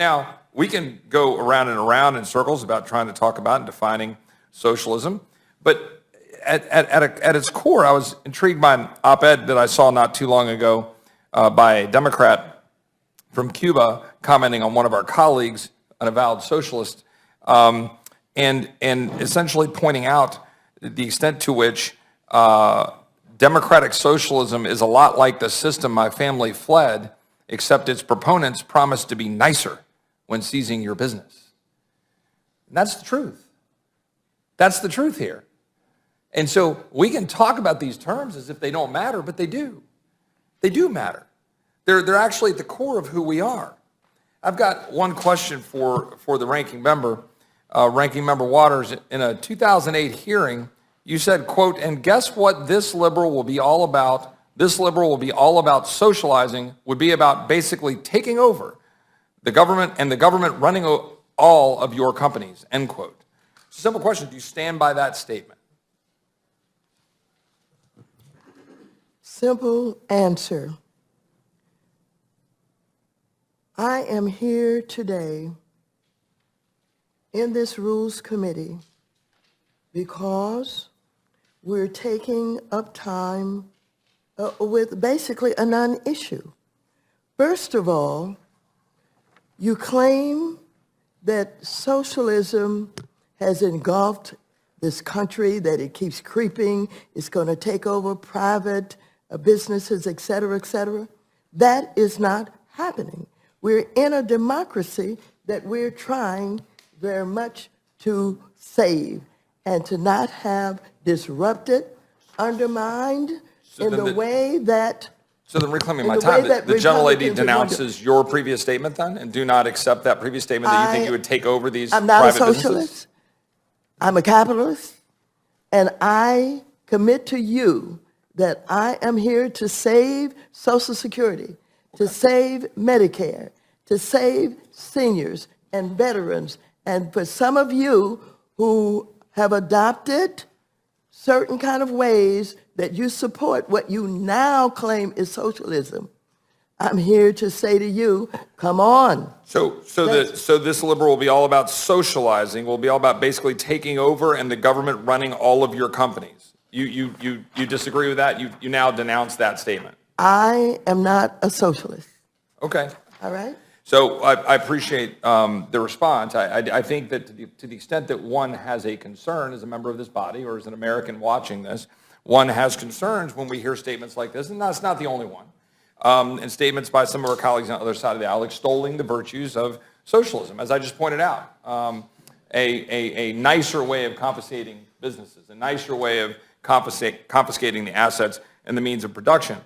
Now, we can go around and around in circles about trying to talk about and defining socialism, but at its core, I was intrigued by an op-ed that I saw not too long ago by a Democrat from Cuba commenting on one of our colleagues, an avowed socialist, and essentially pointing out the extent to which democratic socialism is a lot like the system my family fled, except its proponents promised to be nicer when seizing your business. And that's the truth. That's the truth here. And so we can talk about these terms as if they don't matter, but they do. They do matter. They're actually at the core of who we are. I've got one question for the ranking member, Ranking Member Waters. In a 2008 hearing, you said, quote, "And guess what this liberal will be all about? This liberal will be all about socializing, would be about basically taking over the government and the government running all of your companies," end quote. Simple question, do you stand by that statement? Simple answer. I am here today in this Rules Committee because we're taking up time with basically a non-issue. First of all, you claim that socialism has engulfed this country, that it keeps creeping, it's going to take over private businesses, et cetera, et cetera. That is not happening. We're in a democracy that we're trying very much to save and to not have disrupted, undermined in the way that... So then, reclaiming my time, the gentlelady denounces your previous statement then, and do not accept that previous statement that you think you would take over these private businesses? I'm not a socialist. I'm a capitalist, and I commit to you that I am here to save Social Security, to save Medicare, to save seniors and veterans, and for some of you who have adopted certain kind of ways that you support what you now claim is socialism, I'm here to say to you, come on. So this liberal will be all about socializing, will be all about basically taking over and the government running all of your companies. You disagree with that? You now denounce that statement? I am not a socialist. Okay. All right? So I appreciate the response. I think that to the extent that one has a concern as a member of this body or as an American watching this, one has concerns when we hear statements like this, and that's not the only one, and statements by some of our colleagues on the other side of the aisle extolling the virtues of socialism. As I just pointed out, a nicer way of confiscating businesses, a nicer way of confiscating the assets and the means of production.